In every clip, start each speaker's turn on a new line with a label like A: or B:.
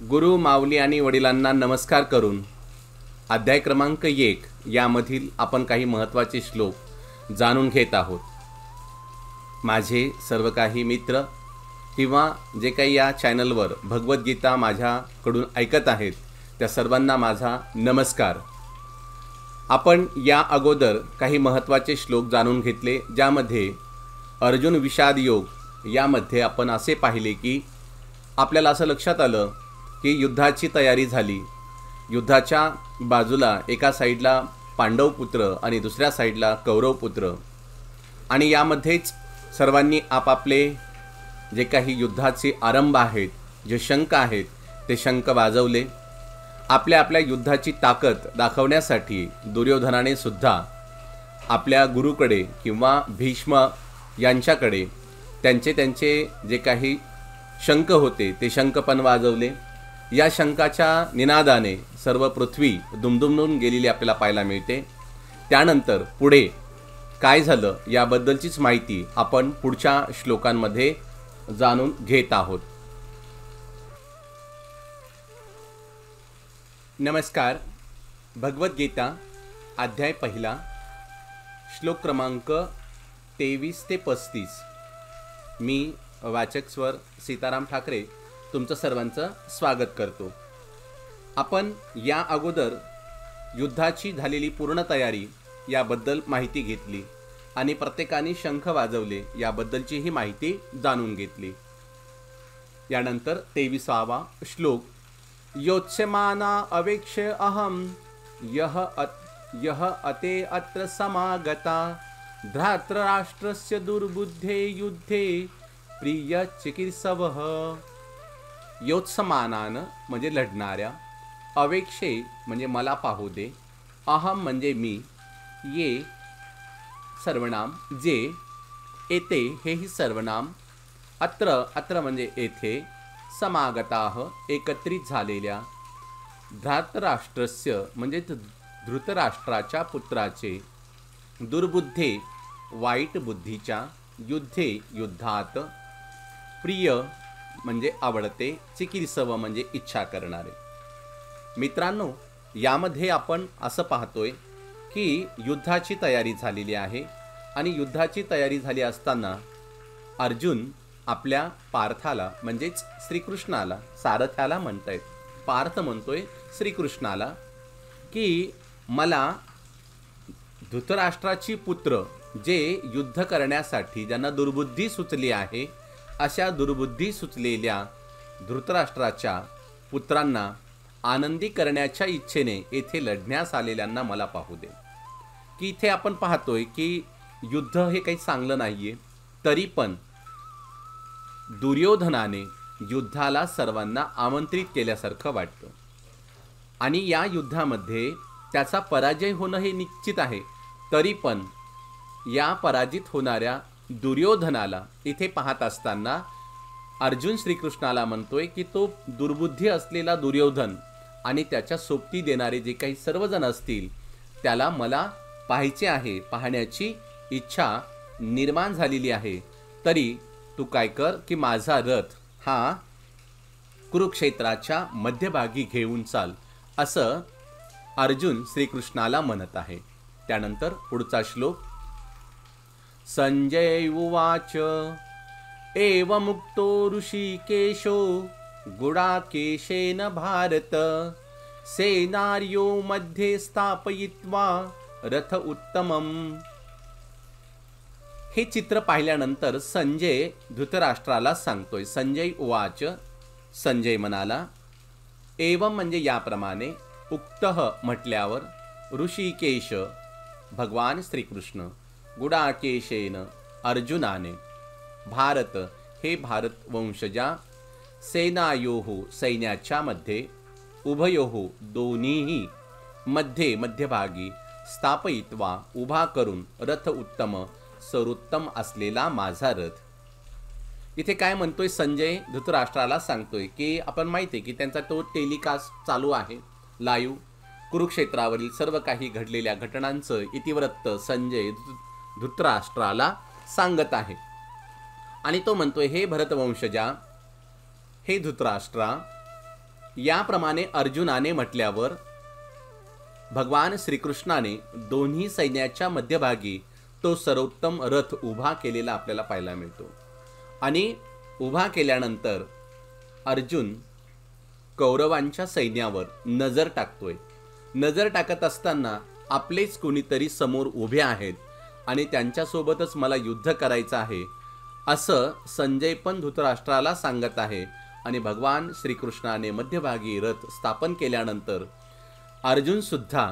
A: गुरु माऊली आणि वडिलांना नमस्कार करून अध्याय क्रमांक 1 यामधील आपण काही महत्त्वाचे श्लोक जाणून घेत आहोत। माझे सर्व काही मित्र किंवा जे काही या चॅनलवर भगवद्गीता माझ्याकडून ऐकत आहेत त्या सर्वांना माझा नमस्कार। आपण या अगोदर काही महत्त्वाचे श्लोक जाणून घेतले, ज्यामध्ये अर्जुन विषाद योग यामध्ये आपण असे पाहिले की आपल्याला असं लक्षात आलं की युद्धाची तयारी झाली। युद्धाच्या बाजूला एका साईडला पांडव पुत्र आणि दुसऱ्या साईडला कौरव पुत्र, आणि यामध्येच सर्वांनी आपापले जे काही युद्धाचे आरंभ आहेत, जे शंख आहेत ते शंख वाजवले। आपल्या आपल्या युद्धाची ताकद दाखवण्यासाठी दुर्योधनाने सुद्धा आपल्या गुरुकडे किंवा भीष्म यांच्याकडे त्यांचे जे काही शंख होते ते शंख पण वाजवले। या शंखाच्या निनादाने सर्व पृथ्वी दुमदुमून गेलेली आपल्याला पाहायला मिळते। त्यानंतर पुढे काय झालं याबद्दलचीच माहिती आपण पुढच्या श्लोकांमध्ये जाणून घेत आहोत। नमस्कार। भगवद्गीता अध्याय पहिला, श्लोक क्रमांक 23 ते 35। मी वाचक स्वर सीताराम ठाकरे तुमचं सर्वांचं स्वागत करतो। आपण या अगोदर युद्धाची झालेली पूर्ण तयारी याबद्दल माहिती घेतली आणि प्रत्येकाने शंख वाजवले याबद्दलचीही माहिती जाणून घेतली। यानंतर 23वा श्लोक, योत्स्यमाना अवेक्ष्य अहम यह अते अत्र समागता धृतराष्ट्रस्य दुर्बुद्धे युद्धे प्रिय चिकीर्षवः। योत्समानान म्हणजे लढणाऱ्या, अवेक्षे म्हणजे मला पाहू दे, अहम म्हणजे मी, ये सर्वनाम जे, येते हेही सर्वनाम, अत्र म्हणजे येथे, समागताः एकत्रित झालेल्या, धृतराष्ट्रस्य म्हणजे धृतराष्ट्राच्या पुत्राचे, दुर्बुद्धे वाईट बुद्धीच्या, युद्धे युद्धात, प्रिय म्हणजे आवडते, चिकीर्षव म्हणजे इच्छा करणारे। मित्रांनो, यामध्ये आपण असं पाहतोय की युद्धाची तयारी झालेली आहे आणि युद्धाची तयारी झाली असताना अर्जुन आपल्या पार्थाला म्हणजेच श्रीकृष्णाला, सारथ्याला म्हणतायत, पार्थ म्हणतोय श्रीकृष्णाला की मला धृतराष्ट्राची पुत्र जे युद्ध करण्यासाठी ज्यांना दुर्बुद्धी सुचली आहे, अशा दुर्बुद्धी सुचलेल्या धृतराष्ट्राच्या पुत्रांना आनंदी करण्याच्या इच्छेने येथे लढण्यास आलेल्यांना मला पाहू दे। की इथे आपण पाहतोय की युद्ध हे काही चांगलं नाहीये, तरी पण दुर्योधनाने युद्धाला सर्वांना आमंत्रित केल्यासारखं वाटतं आणि या युद्धामध्ये त्याचा पराजय होणं हे निश्चित आहे। तरी पण या पराजित होणाऱ्या दुर्योधनाला इथे पाहत असताना अर्जुन श्रीकृष्णाला म्हणतोय की तो दुर्बुद्धी असलेला दुर्योधन आणि त्याच्या सोबती देणारे जे काही सर्वजण असतील त्याला मला पाहायचे आहे, पाहण्याची इच्छा निर्माण झालेली आहे। तरी तू काय कर की माझा रथ हा कुरुक्षेत्राच्या मध्यभागी घेऊन चाल, असं अर्जुन श्रीकृष्णाला म्हणत आहे। त्यानंतर पुढचा श्लोक, संजय उवाच एवमुक्तो ऋषिकेशो गुडाकेशेन भारत सेनार्यो मध्ये स्थापयित्वा रथ उत्तमम। हे चित्र पाहिल्यानंतर संजय धृतराष्ट्राला सांगतोय, संजय उवाच, संजय म्हणाला, एवं म्हणजे याप्रमाणे, उक्तः म्हटल्यावर, ऋषिकेश भगवान श्रीकृष्ण, गुडाकेशेन अर्जुनाने, भारत हे भारत वंशजा, सेनायोः सैन्याच्या मध्ये, उभयोः दोन्हीही, मध्ये मध्यभागी, स्थापयित्वा उभा करून, रथ उत्तम सर्वोत्तम असलेला माझा रथ। इथे काय म्हणतोय संजय धृतराष्ट्राला सांगतोय की आपण माहिती आहे की त्यांचा तो टेलिकास्ट चालू आहे लाईव्ह, कुरुक्षेत्रावरील सर्व काही घडलेल्या घटनांचं इतिवृत्त संजय धृतराष्ट्राला सांगत आहे आणि तो म्हणतोय, हे भरतवंशजा, हे धृतराष्ट्रा, याप्रमाणे अर्जुनाने म्हटल्यावर भगवान श्रीकृष्णाने दोन्ही सैन्याच्या मध्यभागी तो सर्वोत्तम रथ उभा केलेला आपल्याला पाहायला मिळतो. आणि उभा केल्यानंतर अर्जुन कौरवांच्या सैन्यावर नजर टाकतोय. नजर टाकत असताना आपलेच कोणीतरी समोर उभे आहेत आणि त्यांच्यासोबतच मला युद्ध करायचं आहे असं संजय पण धृतराष्ट्राला सांगत आहे. आणि भगवान श्रीकृष्णाने मध्यभागी रथ स्थापन केल्यानंतर अर्जुन सुद्धा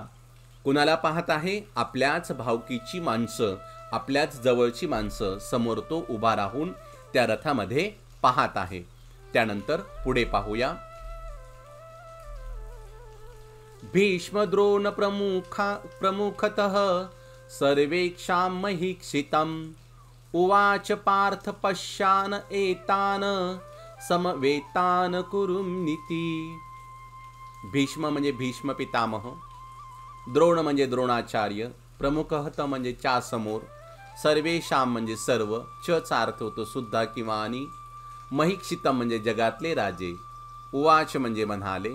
A: कुणाला पाहत आहे? आपल्याच भावकीची माणसं, आपल्याच जवळची माणसं समोर तो उभा राहून त्या रथामध्ये पाहत आहे. त्यानंतर पुढे पाहूया. भीष्म द्रोण प्रमुखतः सर्वेक्षां महीक्षितम् उवाच पार्थ पश्यान एतान समवेतान कुरुनीति. भीष्म म्हणजे भीष्म पितामह, द्रोण म्हणजे द्रोणाचार्य, प्रमुखत म्हणजे च्या समोर, सर्वेशाम म्हणजे सर्व, चा अर्थ होतो सुद्धा किंवा आणि, महीक्षितम म्हणजे जगातले राजे, उवाच म्हणजे म्हणाले,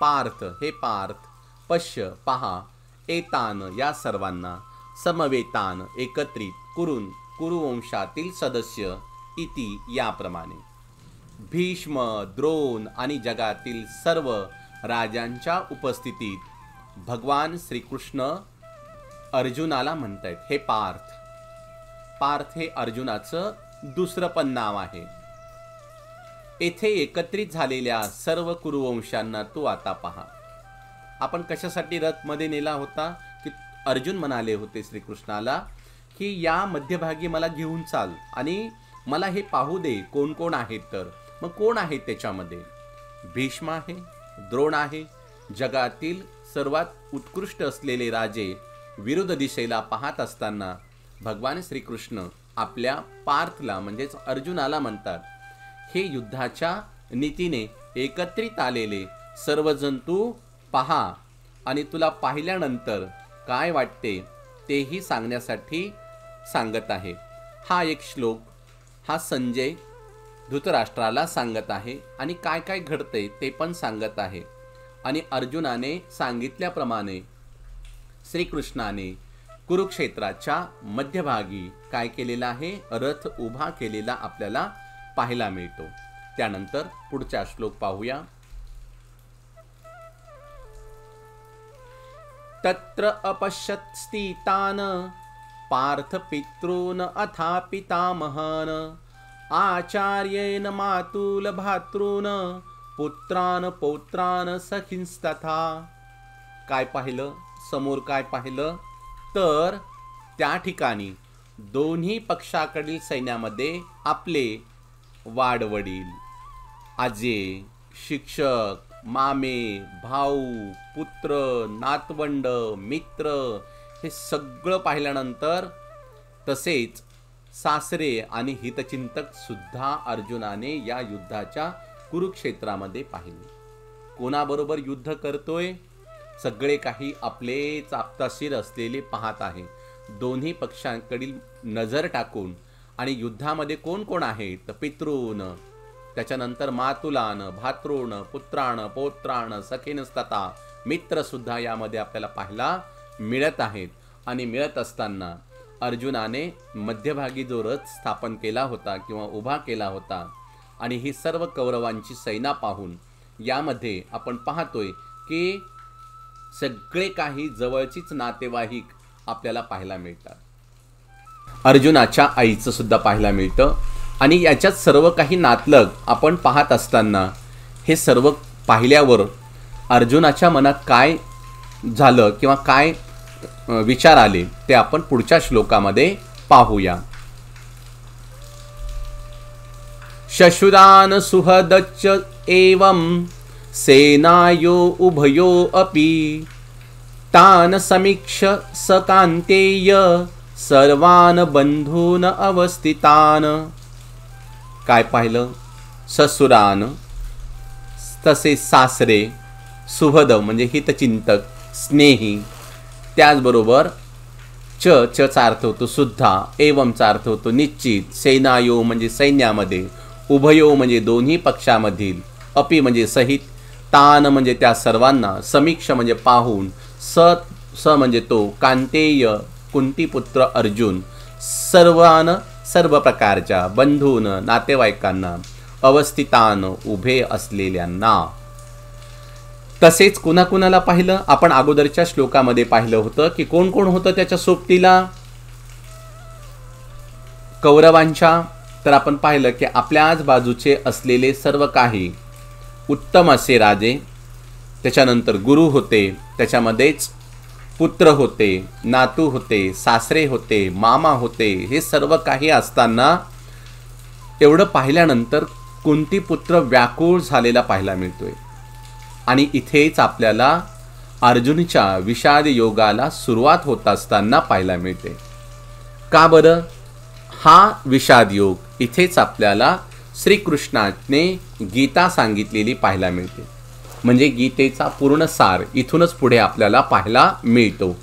A: पार्थ हे पार्थ, पश्य पहा, एतान या सर्वांना, समवेतान एकत्रित, कुरुन कुरुवंशातील सदस्य, इति याप्रमाणे. भीष्म, द्रोण आणि जगातील सर्व राजांच्या उपस्थितीत भगवान श्रीकृष्ण अर्जुनाला म्हणतायत, हे पार्थ. पार्थ हे अर्जुनाचं दुसरं पण नाव आहे. येथे एकत्रित झालेल्या सर्व कुरुवंशांना तू आता पहा. आपण कशासाठी रथ मध्ये नेला होता? की अर्जुन म्हणाले होते श्रीकृष्णाला की या मध्यभागी मला घेऊन चाल आणि मला हे पाहू दे कोण कोण आहेत. तर मग कोण आहेत त्याच्यामध्ये? भीष्म आहे, द्रोण आहे, जगातील सर्वात उत्कृष्ट असलेले राजे विरुद्ध दिशेला पाहत असताना भगवान श्रीकृष्ण आपल्या पार्थला म्हणजेच अर्जुनाला म्हणतात, हे युद्धाच्या नीतीने एकत्रित आलेले सर्वजण तू पहा आणि तुला पाहिल्यानंतर काय वाटते तेही सांगण्यासाठी सांगत आहे. हा एक श्लोक हा संजय धृतराष्ट्राला सांगत आहे आणि काय काय घडते ते पण सांगत आहे. आणि अर्जुनाने सांगितल्याप्रमाणे श्रीकृष्णाने कुरुक्षेत्राच्या मध्यभागी काय केलेला आहे? रथ उभा केलेला आपल्याला पाहायला मिळतो. त्यानंतर पुढचा श्लोक पाहूया. तत्र अपश्यत् स्थितान पार्थ पितॄन अथा पितामहान आचार्येण मातुल भातॄन पुत्रान पौत्रान सखींस्तथा. काय पाहिलं? समोर काय पाहिलं? तर त्या ठिकाणी दोन्ही पक्षाकडील सैन्यामध्ये आपले वाडवडील, आजे, शिक्षक, मामे, भाऊ, पुत्र, नातवंड, मित्र हे सगळं पाहिल्यानंतर तसेच सासरे आणि हितचिंतक सुद्धा अर्जुनाने या युद्धाच्या कुरुक्षेत्रामध्ये पाहिले. कोणाबरोबर युद्ध करतोय? सगळे काही आपलेच आपताशीर असलेले पाहत आहे. दोन्ही पक्षांकडील नजर टाकून. आणि युद्धामध्ये कोण कोण आहेत? तर पितॄन, त्याच्यानंतर मातुलान, भातॄन, पुत्रान, पौत्रान, सखेनस्तथा, मित्र सुद्धा यामध्ये आपल्याला पाहायला मिळत आहेत. आणि मिळत असताना अर्जुनाने मध्यभागी जो रथ स्थापन केला होता किंवा उभा केला होता आणि ही सर्व कौरवांची सेना पाहून यामध्ये आपण पाहतोय की सगळे काही जवळचीच नातेवाईक आपल्याला पाहायला मिळतात. अर्जुनाच्या आईचं सुद्धा पाहायला मिळतं. आणि याच्यात सर्व काही नातलग आपण पाहत असताना हे सर्व पाहिल्यावर अर्जुनाच्या मनात काय झालं किंवा काय विचार आले ते आपण पुढच्या श्लोकामध्ये पाहूया. शशुरान सुहदच्च एवं सेनायो उभयो अपि तान समीक्ष सकांतेय सर्वान बंधून अवस्थितान. काय पाहिलं? ससुरान तसे सासरे, सुहद म्हणजे हितचिंतक, स्नेही, त्याचबरोबर चा अर्थ होतो सुद्धा, एवमचा अर्थ होतो निश्चित, सेनायो म्हणजे सैन्यामध्ये, उभयो म्हणजे दोन्ही पक्षामधील, अपि म्हणजे सहित, तान म्हणजे त्या सर्वांना, समीक्ष म्हणजे पाहून, स म्हणजे तो, कांतेय कुंतीपुत्र अर्जुन, सर्व प्रकारच्या बंधून नातेवाईकांना, अवस्थितान उभे असलेल्यांना. तसेच कुणाकुणाला पाहिलं आपण अगोदरच्या श्लोकामध्ये पाहिलं होतं की कोण कोण होतं त्याच्या सोबतीला कौरवांच्या. तर आपण पाहिलं की आपल्याच बाजूचे असलेले सर्व काही उत्तम असे राजे, त्याच्यानंतर गुरु होते, त्याच्यामध्येच पुत्र होते, नातू होते, सासरे होते, मामा होते, हे सर्व काही असताना एवढं पाहिल्यानंतर कुंतीपुत्र व्याकुळ झालेला पाहायला मिळतोय. आणि इथेच आपल्याला अर्जुनच्या विषाद योगाला सुरुवात होत असताना पाहायला मिळते. का बरं? हा विषाद योग इथेच आपल्याला श्रीकृष्णाने गीता सांगितलेली पाहायला मिळते. म्हणजे गीतेचा पूर्ण सार इथूनच पुढे आपल्याला पाहायला मिळतो.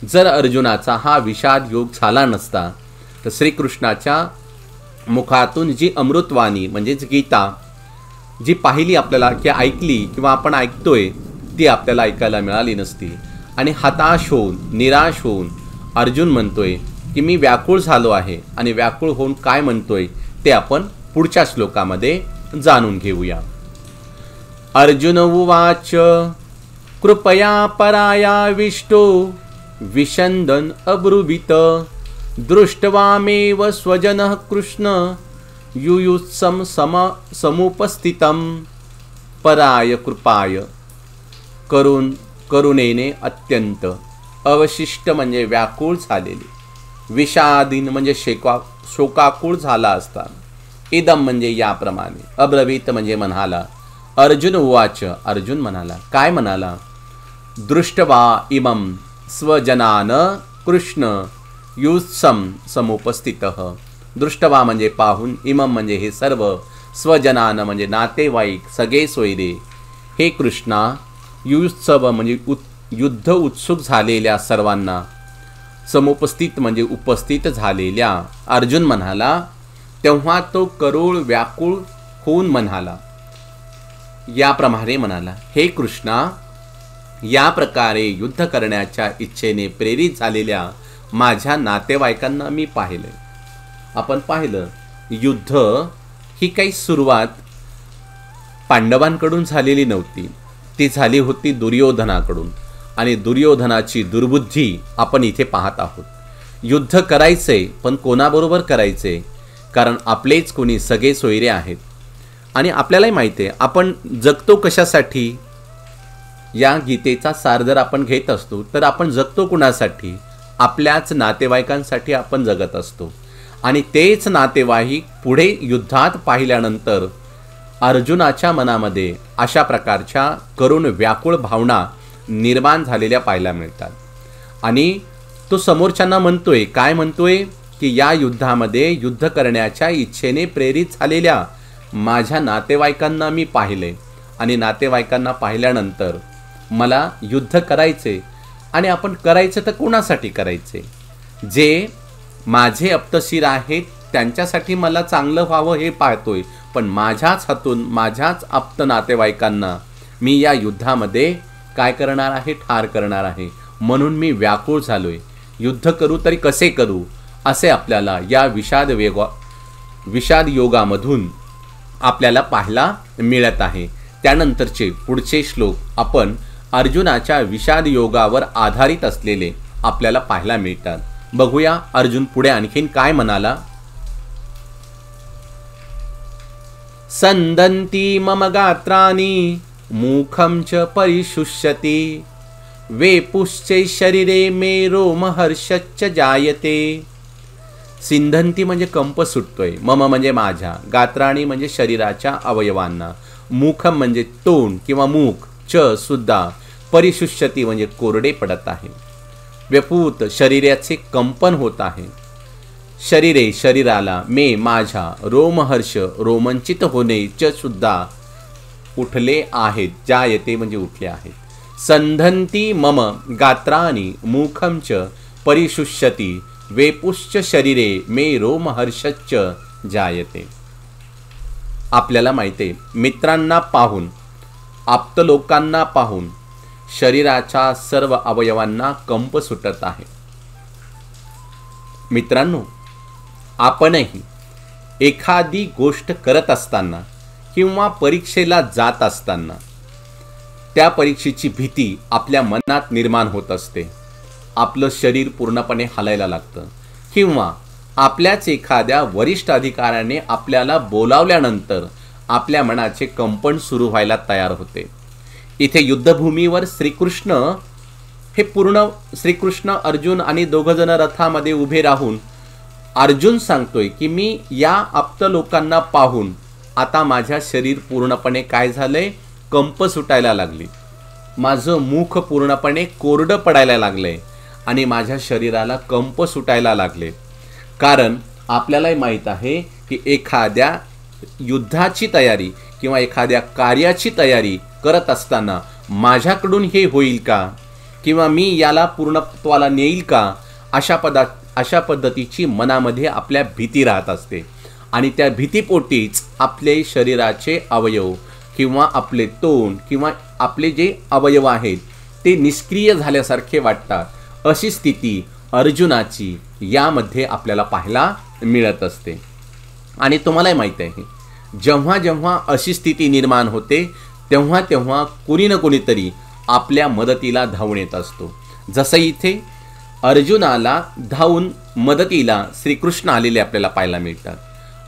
A: जर अर्जुनाचा हा विषाद योग झाला नसता तर श्रीकृष्णाच्या मुखातून जी अमृतवाणी म्हणजेच गीता जी पाहिली आपल्याला की ऐकली किंवा आपण ऐकतोय ती आपल्याला ऐकायला मिळाली नसती. आणि हताश होऊन, निराश होऊन अर्जुन म्हणतोय की मी व्याकुळ झालो आहे. आणि व्याकुळ होऊन काय म्हणतोय ते आपण पुढच्या श्लोकामध्ये जाणून घेऊया. अर्जुन उवाच कृपया परायाविष्टो विशंदन अब्रुवीत दृष्ट्वामेव स्वजनः कृष्ण युयुत्सम समुपस्थितम. पराय कृपाय, करुणेने अत्यंत, अवशिष्ट म्हणजे व्याकुळ झालेले, विषादीन म्हणजे शोकाकुळ झाला असता, इदम म्हणजे याप्रमाणे, अब्रवीत म्हणजे म्हणाला. अर्जुन उवाच, अर्जुन म्हणाला. काय म्हणाला? दृष्ट्वा इमं स्वजनान कृष्ण युत्सम समुपस्थितः. दृष्टवा म्हणजे पाहून, इमम म्हणजे हे सर्व, स्वजनान म्हणजे नातेवाईक, सगळे सोयरे, हे कृष्णा, युत्सव म्हणजे युद्ध उत्सुक झालेल्या सर्वांना, समुपस्थित म्हणजे उपस्थित झालेल्या. अर्जुन म्हणाला. तेव्हा तो करुळ व्याकुळ होऊन म्हणाला, याप्रमाणे म्हणाला, हे कृष्णा, या प्रकारे युद्ध करण्याच्या इच्छेने प्रेरित झालेल्या माझ्या नातेवाईकांना मी पाहिले. आपण पाहिलं युद्ध ही काही सुरुवात पांडवांकडून झालेली नव्हती, ती झाली होती दुर्योधनाकडून. आणि दुर्योधनाची दुर्बुद्धी आपण इथे पाहत आहोत. युद्ध करायचे पण कोणाबरोबर करायचे? कारण आपलेच कोणी सगळे सोयरे आहेत. आणि आपल्यालाही माहिती आहे आपण जगतो कशासाठी. या गीतेचा सार जर आपण घेत असतो तर आपण जगतो कुणासाठी? आपल्याच नातेवाईकांसाठी आपण जगत असतो. आणि तेच नातेवाईक पुढे युद्धात पाहिल्यानंतर अर्जुनाच्या मनामध्ये अशा प्रकारच्या करुण व्याकुळ भावना निर्माण झालेल्या पाहायला मिळतात. आणि तो समोरच्यांना म्हणतोय, काय म्हणतोय की या युद्धामध्ये युद्ध करण्याच्या इच्छेने प्रेरित झालेल्या माझ्या नातेवाईकांना मी पाहिले. आणि नातेवाईकांना पाहिल्यानंतर मला युद्ध करायचे. आणि आपण करायचं तर कोणासाठी करायचे? जे माझे अप्तशीर आहेत त्यांच्यासाठी मला चांगलं व्हावं हे पाहतोय. पण माझ्याच हातून माझ्याच आप्त नातेवाईकांना मी या युद्धामध्ये काय करणार आहे? ठार करणार आहे. म्हणून मी व्याकुळ झालोय. युद्ध करू तरी कसे करू असे आपल्याला या विषाद योगामधून आपल्याला पाहायला मिळत आहे. त्यानंतरचे पुढचे श्लोक आपण अर्जुनाच्या विषाद योगावर आधारित असलेले आपल्याला पाहायला मिळतात. बघूया अर्जुन पुढे आणखीन काय म्हणाला. संदंती मम गात्राणी मुखं च परिशुष्यति वेपुश्चै शरीरे मे रोमहर्षच्च जायते. सिंधंती म्हणजे कंप सुटतोय, मम म्हणजे माझ्या, गात्राणी म्हणजे शरीराच्या अवयवांना, मुखम म्हणजे तोंड किंवा मुख, च सुद्धा, परिशुष्यती म्हणजे कोरडे पडत आहे, व्यपूत शरीराचे कंपन होत आहे, शरीरे शरीराला, मे माझ्या, रोमहर्ष रोमांचित होणे, च सुद्धा उठले आहेत, जायते म्हणजे उठले आहेत. संधंती मम गात्राणी मुखं च परिशुष्यति वेपुश्च शरीरे मे रोमहर्षच्च जायते. आपल्याला माहिती आहे मित्रांना पाहून आप्त लोकांना पाहून शरीराच्या सर्व अवयवांना कंप सुटत आहे. मित्रांनो, आपणही एखादी गोष्ट करत असताना किंवा परीक्षेला जात असताना त्या परीक्षेची भीती आपल्या मनात निर्माण होत असते. आपलं शरीर पूर्णपणे हलायला लागतं किंवा आपल्याच एखाद्या वरिष्ठ अधिकाऱ्याने आपल्याला बोलावल्यानंतर आपल्या मनाचे कंपन सुरू व्हायला तयार होते. इथे युद्धभूमीवर श्रीकृष्ण अर्जुन आणि दोघंजण रथामध्ये उभे राहून अर्जुन सांगतोय की मी या आप्त लोकांना पाहून आता माझ्या शरीर पूर्णपणे काय झालंय, कंप सुटायला लागली. माझं मुख पूर्णपणे कोरडं पडायला लागलंय आणि माझ्या शरीराला कंप सुटायला लागले. कारण आपल्यालाही माहीत आहे की एखाद्या युद्धाची तयारी किंवा एखाद्या कार्याची तयारी करत असताना माझ्याकडून हे होईल का किंवा मी याला पूर्णत्वाला नेईल का, अशा पद्धतीची मनामध्ये आपल्या भीती राहत असते. आणि त्या भीतीपोटीच आपले शरीराचे अवयव किंवा आपले तोंड किंवा आपले जे अवयव आहेत ते निष्क्रिय झाल्यासारखे वाटतात. अशी स्थिती अर्जुनाची यामध्ये आपल्याला पाहायला मिळत असते. आणि तुम्हालाही माहीत आहे, जेव्हा जेव्हा अशी स्थिती निर्माण होते तेव्हा तेव्हा कोणी ना कोणीतरी आपल्या मदतीला धावून येत असतो. जसं इथे अर्जुनाला धावून मदतीला श्रीकृष्ण आलेले आपल्याला पाहायला मिळतात.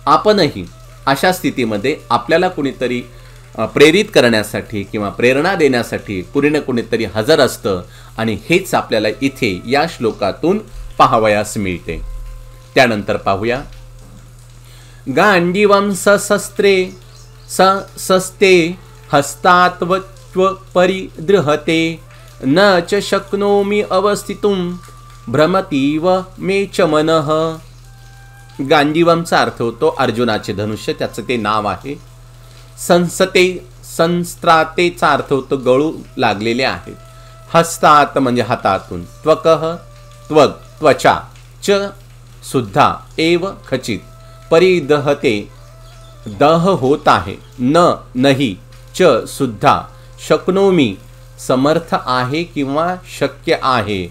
A: आपणही अशा स्थितीमध्ये आपल्याला कोणीतरी प्रेरित करण्यासाठी किंवा प्रेरणा देण्यासाठी कुणी ना कुणीतरी हजर असतं आणि हेच आपल्याला इथे या श्लोकातून पाहावयास मिळते. त्यानंतर पाहूया, गांडीवं सशस्त्रे सस्ते हस्तात्वत्व परिदृहते न च शक्नोमि अवस्थितुं भ्रमतीव मे च मनः. गांडीवमचा अर्थ होतो अर्जुनाचे धनुष्य, त्याचं ते नाव आहे. संस्त्रातेचा अर्थ होतो गळू लागलेले आहेत. हस्तात म्हणजे हातातून, त्वकः त्वचा, च सुद्धा, एव खचित, परिदहते दह होत आहे, नाही, च सुद्धा, शक्नोमी समर्थ आहे किंवा शक्य आहे,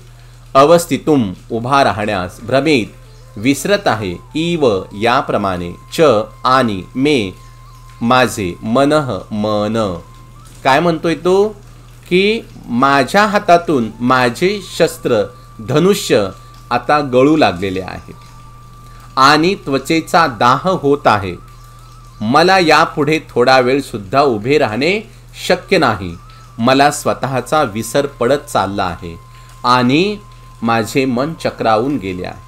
A: अवस्थितुम उभा राहण्यास, भ्रमित विसरत आहे, इव याप्रमाणे, च आणि, मे माझे, मनः मन. काय म्हणतोय तो की माझ्या हातातून माझे शस्त्र धनुष्य आता गळू लागलेले आहे आणि त्वचेचा दाह होत आहे. मला यापुढे थोडा वेळ सुद्धा उभे राहणे शक्य नाही. मला स्वतःचा विसर पडत चालला आहे आणि माझे मन चक्रावून गेले आहे.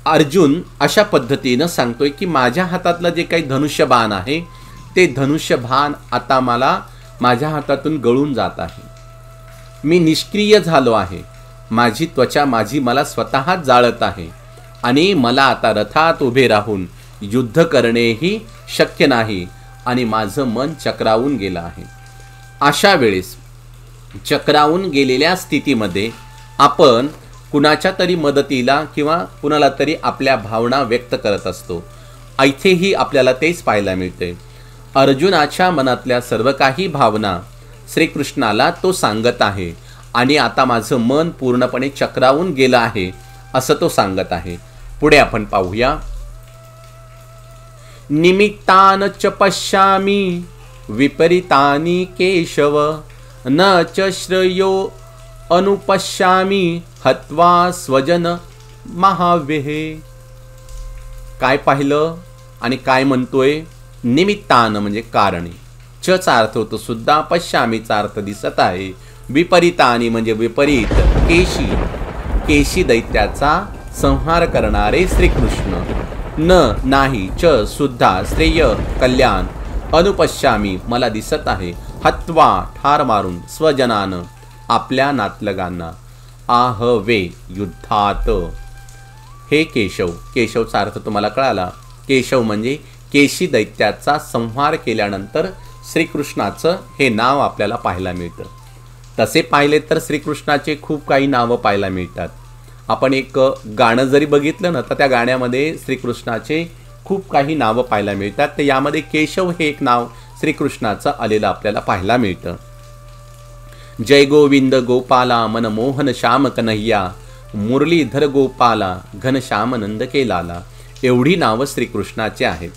A: अर्जुन अशा पद्धतीनं सांगतोय की माझ्या हातातलं जे काही धनुष्यबाण आहे ते धनुष्यबाण आता मला माझ्या हातातून गळून जात आहे. मी निष्क्रिय झालो आहे. माझी त्वचा मला स्वतःच जाळत आहे आणि मला आता रथात उभे राहून युद्ध करणेही शक्य नाही आणि माझं मन चक्रावून गेलं आहे. अशा वेळेस चक्रावून गेलेल्या स्थितीमध्ये आपण कुणाच्या तरी मदतीला किंवा कुणाला तरी आपल्या भावना व्यक्त करत असतो. इथेही आपल्याला तेच पाहायला मिळते. अर्जुनाच्या मनातल्या सर्व काही भावना श्रीकृष्णाला तो सांगत आहे आणि आता माझं मन पूर्णपणे चक्रावून गेलं आहे असं तो सांगत आहे. पुढे आपण पाहूया, निमित्तान च पश्यामि विपरीतानि केशव न च श्रेयो अनुपश्यामि हत्वा स्वजन महाव्यः. काय पाहिलं आणि काय म्हणतोय? निमित्तान म्हणजे कारणे, च चा अर्थ होतो सुद्धा, पश्यामीचा अर्थ दिसत आहे, विपरीतानी म्हणजे विपरीत, केशी दैत्याचा संहार करणारे श्रीकृष्ण, नाही, च सुद्धा, श्रेय कल्याण, अनुपश्यामी मला दिसत आहे, हत्वा ठार मारून, स्वजनान आपल्या नातलगांना, आहवे युद्धात. हे केशवचा अर्थ तुम्हाला कळाला. केशव म्हणजे केशी दैत्याचा संहार केल्यानंतर श्रीकृष्णाचं हे नाव आपल्याला पाहायला मिळतं. तसे पाहिले तर श्रीकृष्णाचे खूप काही नावं पाहायला मिळतात. आपण एक गाणं जरी बघितलं ना तर त्या गाण्यामध्ये श्रीकृष्णाचे खूप काही नावं पाहायला मिळतात. तर यामध्ये केशव हे एक नाव श्रीकृष्णाचं आलेलं आपल्याला पाहायला मिळतं. जय गोविंद गोपाला मनमोहन श्याम कन्हैया, मुरलीधर गोपाला घनश्याम नंद के लाला. एवढी नावं श्रीकृष्णाची आहेत.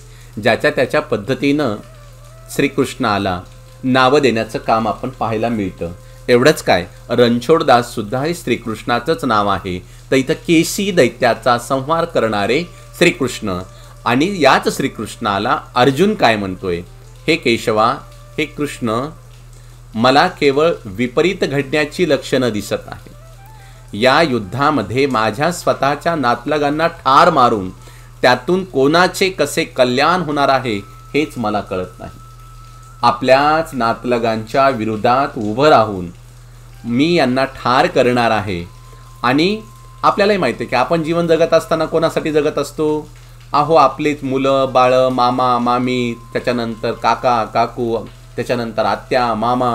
A: ज्याच्या त्याच्या पद्धतीनं श्रीकृष्णाला नावं देण्याचं काम आपण पाहायला मिळतं. एवढंच काय, रणछोडदास सुद्धा हे श्रीकृष्णाचंच नाव आहे. तर इथं केशी दैत्याचा संहार करणारे श्रीकृष्ण, आणि याच श्रीकृष्णाला अर्जुन काय म्हणतोय, हे केशवा, हे कृष्ण, मला केवळ विपरीत घडण्याची लक्षणं दिसत आहे. या युद्धामध्ये माझ्या स्वतःच्या नातलगांना ठार मारून त्यातून कोणाचे कसे कल्याण होणार आहे हेच मला कळत नाही. आपल्याच नातलगांच्या विरोधात उभं राहून मी यांना ठार करणार आहे. आणि आपल्यालाही माहिती आहे की आपण जीवन जगत असताना कोणासाठी जगत असतो? अहो, आपलेच मुलं बाळं, मामा मामी, त्याच्यानंतर काका काकू, त्याच्यानंतर आत्या मामा,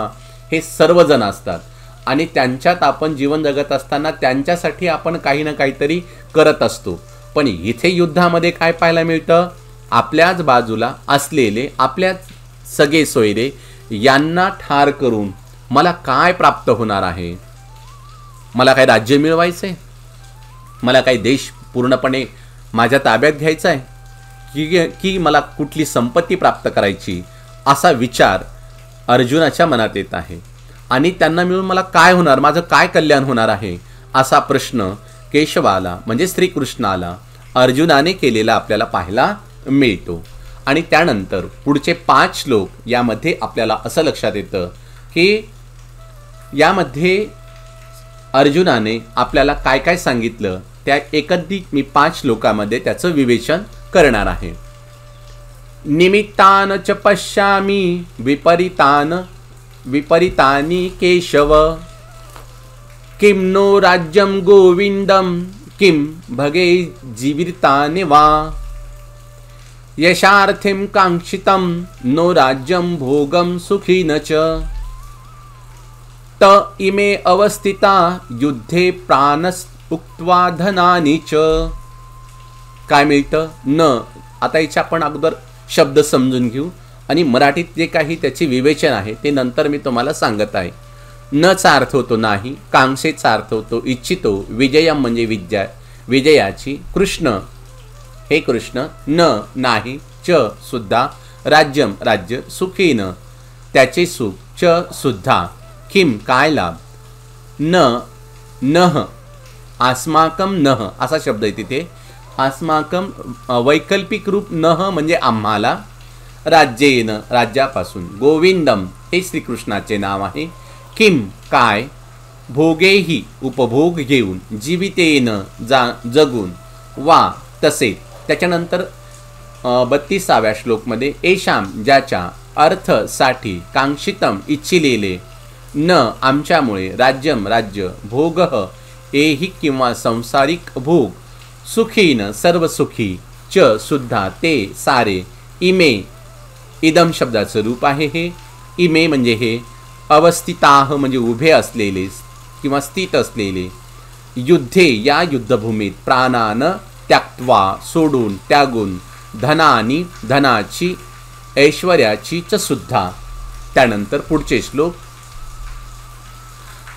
A: हे सर्वजण असतात. आणि त्यांच्यात आपण जीवन जगत असताना त्यांच्यासाठी आपण काही ना काहीतरी करत असतो. पण इथे युद्धामध्ये काय पाहायला मिळतं? आपल्याच बाजूला असलेले आपल्याच सगळे सोयरे यांना ठार करून मला काय प्राप्त होणार आहे? मला काय राज्य मिळवायचं आहे? मला काही देश पूर्णपणे माझ्या ताब्यात घ्यायचा आहे की मला कुठली संपत्ती प्राप्त करायची? असा विचार अर्जुनाच्या मनात येत आहे. आणि त्यांना मिळून मला काय होणार, माझं काय कल्याण होणार आहे, असा प्रश्न केशवाला म्हणजे श्रीकृष्णाला अर्जुनाने केलेला आपल्याला पाहायला मिळतो. आणि त्यानंतर पुढचे 5 श्लोक यामध्ये आपल्याला असं लक्षात येतं की यामध्ये अर्जुनाने आपल्याला काय काय सांगितलं, त्या एकत्रित मी 5 श्लोकामध्ये त्याचं विवेचन करणार आहे. निमित्तान च पश्यामि विपरीतानि केशव, किं नो राज्यं गोविंदं किं भगे जीवितानि वा, यशार्थिं कांक्षितं नो राज्यं भोगं सुखिन च, त इमे अवस्थिता युद्धे प्राणस उक्त्वा धनानि च. काय मिळतं? न. आता याचे आपण अगोदर शब्द समजून घेऊ आणि मराठीत जे काही त्याचे विवेचन आहे ते नंतर मी तुम्हाला सांगत आहे. न चा अर्थ होतो नाही, कांक्षेचा अर्थ होतो इच्छितो, विजयम म्हणजे विजयाची, कृष्ण हे कृष्ण, न नाही, च सुद्धा, राज्यम राज्य, सुखीन त्याचे सुख, च सुद्धा, किम काय लाभ, न नह अस्माकम नह असा शब्द आहे तिथे. अस्माकम वैकल्पिक रूप नह म्हणजे आम्हाला, राज्येन राज्यापासून, गोविंदम हे श्रीकृष्णाचे नाव आहे, किम काय, भोगेही उपभोग घेऊन, जीवितेन जगून, वा तसे. त्याच्यानंतर 32व्या श्लोकमध्ये एशाम ज्याच्या, अर्थ साठी, कांक्षितम इच्छिलेले, न आमच्यामुळे, राज्यम राज्य, भोगः एही किंवा संसारिक भोग, सुखीन सर्व सुखी, च सुद्धा ते सारे, इमे इदम शब्दाचं रूप आहे हे. इमे म्हणजे हे, अवस्थिताह म्हणजे उभे असलेले किंवा स्थित असलेले, युद्धे या युद्धभूमीत, प्राणान त्याक्त्वा सोडून त्यागून, धनानी धनाची, ऐश्वर्याची च सुद्धा. त्यानंतर पुढचे श्लोक.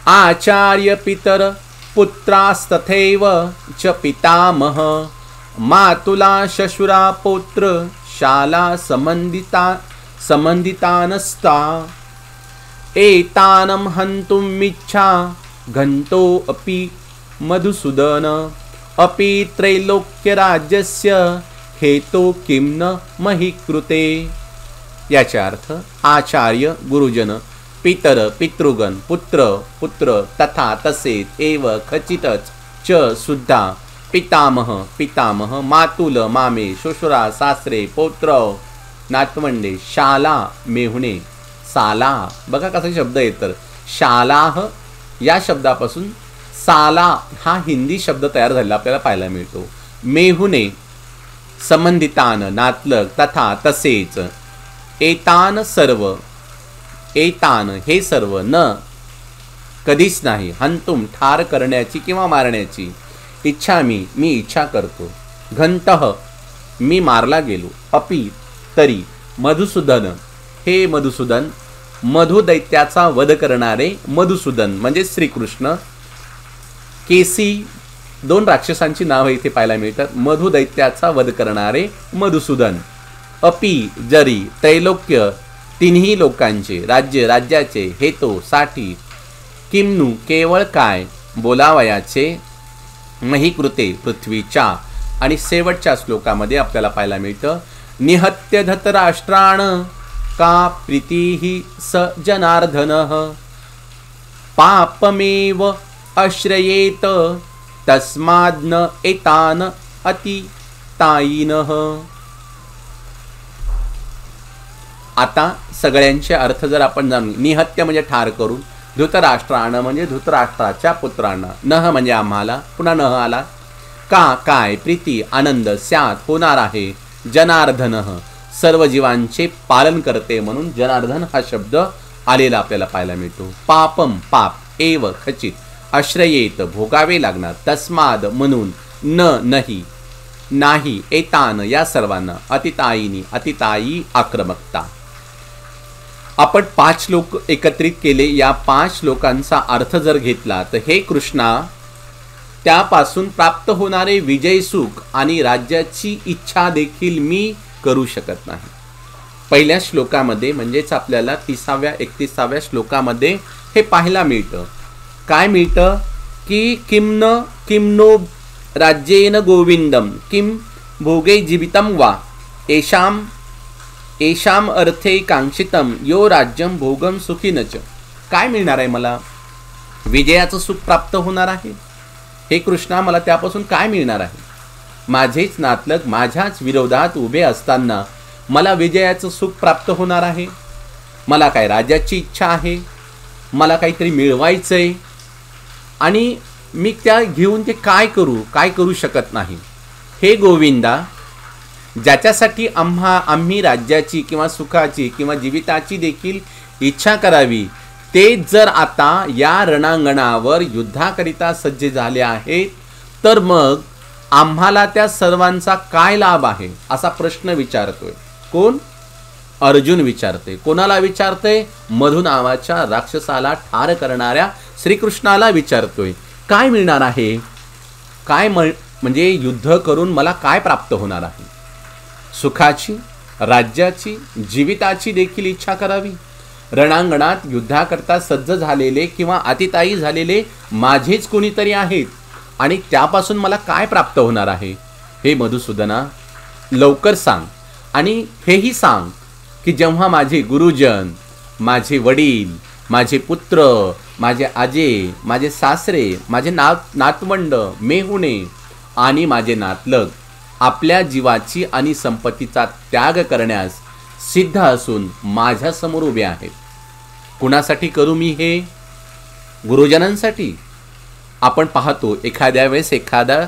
A: आचार्य पितर पुत्रास्तथैव च पितामह, मातुला शशुरा पौत्र शाला संबंधितानस्ता, एतानं हन्तुमिच्छा घंतो अपि मधुसूदन, अपि त्रैलोक्यराज्यस्य हेतो किं न मही कृते. याचा अर्थ आचार्य गुरुजन, पितर पितृगण, पुत्र पुत्र, तथा तसेच, एव खचितच, च सुद्धा, पितामह पितामह, मातुल मामे, शोशुरा सासरे, पौत्र नातवंडे, शाला मेहुणे, साला बघा कसा शब्द येतं, शालाह या शब्दापासून साला हा हिंदी शब्द तयार झालेला आपल्याला पाहायला मिळतो. मेहुणे संबंधितान नातलग, तथा तसेच, एतान सर्व, एतान हे सर्व, न कधीच नाही, हंतुम ठार करण्याची किंवा मारण्याची, इच्छा मी इच्छा करतो, घंतः मी मारला गेलो, अपि तरी, मधुसूदन हे मधुसूदन, मधुदैत्याचा वध करणारे मधुसूदन म्हणजे श्रीकृष्ण. केसी 2 राक्षसांची नावं इथे पाहायला मिळतात. मधुदैत्याचा वध करणारे मधुसूदन. अपी जरी त्रैलोक्य तिन्ही लोकांचे राज्य राज्याचे हेतो साठी किमनु केवळ काय बोलावयाचे महीकृते पृथ्वीच्या. आणि शेवटच्या श्लोकामध्ये आपल्याला पाहायला मिळतं निहत्य धतराष्ट्राण का प्रीतीहि स जनार्दनः पापमेव आश्रयेत तस्माद्न एतान अतितायिनः. आता सगळ्यांचे अर्थ जर आपण जाणून, निहत्य म्हणजे ठार करून, धृतराष्ट्राण म्हणजे धृतराष्ट्राच्या पुत्रांना, नह म्हणजे आम्हाला, पुन्हा नह आला, का काय प्रीती आनंद स्यात होणार आहे, जनार्दन सर्व जीवांचे पालन करते म्हणून जनार्दन हा शब्द आलेला आपल्याला पाहायला मिळतो. पापम पाप एव खचित आश्रयेत भोगावे लागणार, तस्माद म्हणून, न नाही नाही एतान या सर्वांना, अतितायीनी अतितायी आक्रमकता. आपण 5 श्लोक एकत्रित केले. या 5 श्लोकांचा अर्थ जर घेतला तर हे कृष्णा त्यापासून प्राप्त होणारे विजय सुख आणि राज्याची इच्छा देखील मी करू शकत नाही. पहिल्या श्लोकामध्ये म्हणजेच आपल्याला 30व्या 31व्या श्लोकामध्ये हे पाहायला मिळतं. काय मिळतं की किमनो राज्येन गोविंदम किम भोगे जीवितम वा येषाम अर्थे कांक्षितम यो राज्यम भोगम सुखीनच. काय मिळणार आहे मला? विजयाचं सुख प्राप्त होणार आहे. हे कृष्णा मला त्यापासून काय मिळणार आहे? माझेच नातलग माझ्याच विरोधात उभे असताना मला विजयाचं सुख प्राप्त होणार आहे. मला काय राज्याची इच्छा आहे, मला काहीतरी मिळवायचं आहे आणि मी त्या घेऊन ते काय करू शकत नाही. हे गोविंदा, ज्याच्यासाठी आम्ही राज्याची किंवा सुखाची किंवा जीविताची देखील इच्छा करावी, ते जर आता या रणांगणावर युद्धाकरिता सज्ज झाले आहेत, तर मग आम्हाला त्या सर्वांचा काय लाभ आहे असा प्रश्न विचारतोय. कोण? अर्जुन विचारते. कोणाला विचारते? मधु नावाच्या राक्षसाला ठार करणाऱ्या श्रीकृष्णाला विचारतोय. काय मिळणार आहे? काय म्हणजे युद्ध करून मला काय प्राप्त होणार आहे? सुखाची, राज्याची, जीविताची देखील इच्छा करावी. रणांगणात युद्धाकरता सज्ज झालेले किंवा अतितायी झालेले माझेच कोणीतरी आहेत आणि त्यापासून मला काय प्राप्त होणार आहे? हे मधुसूदना, लवकर सांग. आणि हेही सांग की जेव्हा माझे गुरुजन, माझे वडील, माझे पुत्र, माझे आजे, माझे सासरे, माझे नातवंड, मेहुणे आणि माझे नातलग आपल्या जीवाची आणि संपत्तीचा त्याग करण्यास सिद्ध असून माझ्यासमोर उभे आहेत. कुणासाठी करू मी हे? गुरुजनांसाठी. आपण पाहतो एखाद्या वेळेस एखादा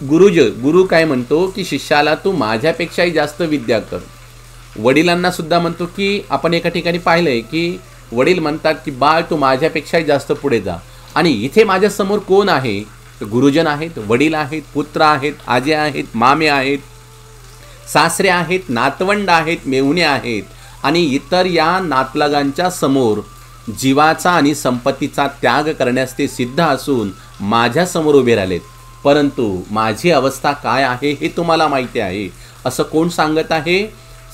A: गुरु काय म्हणतो की शिष्याला तू माझ्यापेक्षाही जास्त विद्या कर. वडिलांना सुद्धा म्हणतो की आपण एका ठिकाणी पाहिलंय की वडील म्हणतात की बाळ तू माझ्यापेक्षाही जास्त पुढे जा. आणि इथे माझ्यासमोर कोण आहे? गुरुजन आहेत, वडील आहेत, पुत्र आहेत, आजे आहेत, मामे आहेत, सासरे आहेत, नातवंड आहेत, मेहुणे आहेत आणि इतर या नातलगांच्या समोर जीवाचा आणि संपत्तीचा त्याग करण्यास ते सिद्ध असून माझ्यासमोर उभे राहिलेत. परंतु माझी अवस्था काय आहे हे तुम्हाला माहिती आहे. असं कोण सांगत आहे?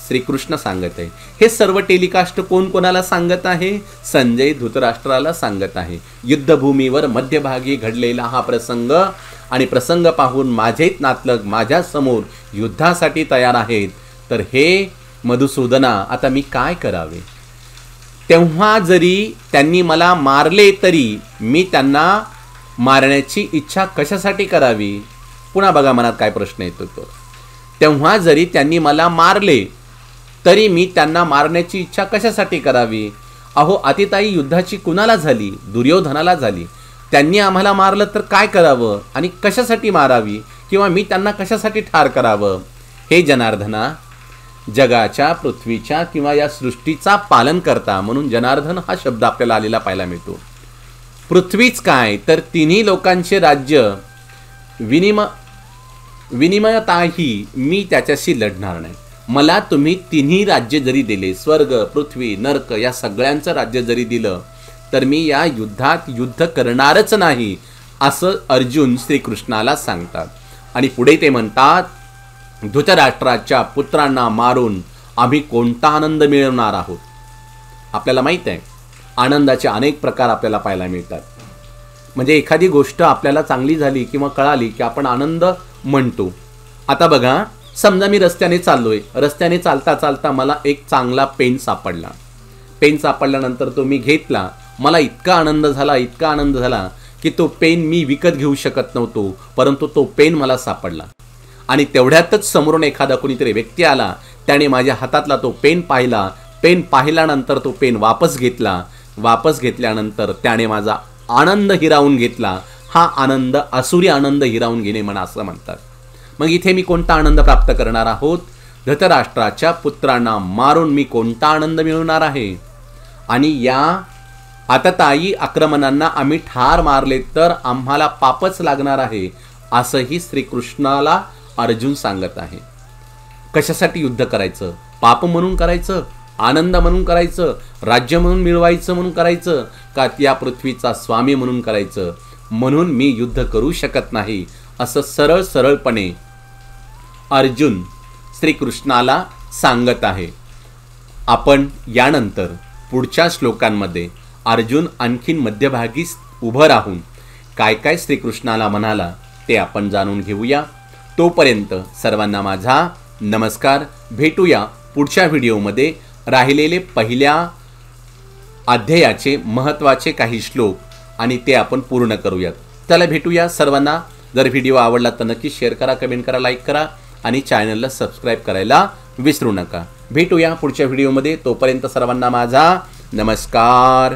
A: श्रीकृष्ण सांगत आहे. हे सर्व टेलिकास्ट कोण कोणाला सांगत आहे? संजय धृतराष्ट्राला सांगत आहे. युद्धभूमीवर मध्यभागी घडलेला हा प्रसंग आणि प्रसंग पाहून माझेच नातलग माझ्यासमोर युद्धासाठी तयार आहेत. तर हे मधुसूदना, आता मी काय करावे? तेव्हा जरी त्यांनी मला मारले तरी मी त्यांना मारण्याची इच्छा कशासाठी करावी? पुन्हा बघा मनात काय प्रश्न येतो तो. तेव्हा जरी त्यांनी मला मारले तरी मी त्यांना मारण्याची इच्छा कशासाठी करावी? अहो, अतिताई युद्धाची कुणाला झाली? दुर्योधनाला झाली. त्यांनी आम्हाला मारलं तर काय करावं आणि कशासाठी मारावी किंवा मी त्यांना कशासाठी ठार करावं? हे जनार्दना, जगाच्या, पृथ्वीच्या किंवा या सृष्टीचा पालन करता म्हणून जनार्दन हा शब्द आपल्याला आलेला पाहायला मिळतो. पृथ्वीच काय तर तिन्ही लोकांचे राज्य विनिमयताही मी त्याच्याशी लढणार नाही. मला तुम्ही तिन्ही राज्य जरी दिले, स्वर्ग, पृथ्वी, नरक या सगळ्यांचं राज्य जरी दिलं, तर मी या युद्धात युद्ध करणारच नाही, असं अर्जुन श्रीकृष्णाला सांगतात. आणि पुढे ते म्हणतात, धृतराष्ट्राच्या पुत्रांना मारून आम्ही कोणता आनंद मिळवणार आहोत. आपल्याला माहीत आहे, आनंदाचे अनेक प्रकार आपल्याला पाहायला मिळतात. म्हणजे एखादी गोष्ट आपल्याला चांगली झाली किंवा कळाली की आपण आनंद म्हणतो. आता बघा, समजा मी रस्त्याने चाललोय, रस्त्याने चालता चालता मला एक चांगला पेन सापडला. पेन सापडल्यानंतर तो मी घेतला. मला इतका आनंद झाला की तो पेन मी विकत घेऊ शकत नव्हतो, परंतु तो पेन मला सापडला. आणि तेवढ्यातच समोरून एखादा कोणीतरी व्यक्ती आला, त्याने माझ्या हातातला तो पेन पाहिला. पेन पाहिल्यानंतर तो पेन वापस घेतला. वापस घेतल्यानंतर त्याने माझा आनंद हिरावून घेतला. हा आनंद आसुरी आनंद हिरावून घेणे म्हणा असं म्हणतात. मग इथे मी कोणता आनंद प्राप्त करणार आहोत? धृतराष्ट्राच्या पुत्रांना मारून मी कोणता आनंद मिळवणार आहे? आणि या आततायी आक्रमणांना आम्ही ठार मारले तर आम्हाला पापच लागणार आहे, असंही श्रीकृष्णाला अर्जुन सांगत आहे. कशासाठी युद्ध करायचं? पाप म्हणून करायचं, आनंद म्हणून करायचं, राज्य म्हणून मिळवायचं म्हणून करायचं, का या पृथ्वीचा स्वामी म्हणून करायचं? म्हणून मी युद्ध करू शकत नाही, असं सरळपणे अर्जुन श्रीकृष्णाला सांगत आहे. आपण यानंतर पुढच्या श्लोकांमध्ये अर्जुन आणखीन मध्यभागी उभं राहून काय काय श्रीकृष्णाला म्हणाला ते आपण जाणून घेऊया. तोपर्यंत सर्वांना माझा नमस्कार. भेटूया पुढच्या व्हिडिओमध्ये राहिलेले पहिल्या अध्यायाचे महत्त्वाचे काही श्लोक आणि ते आपण पूर्ण करूयात. चला भेटूया सर्वांना. जर व्हिडिओ आवडला तर नक्की शेअर करा, कमेंट करा, लाईक करा आणि चॅनलला सबस्क्राईब करायला विसरू नका. भेटूया पुढच्या व्हिडिओमध्ये. तोपर्यंत सर्वांना माझा नमस्कार.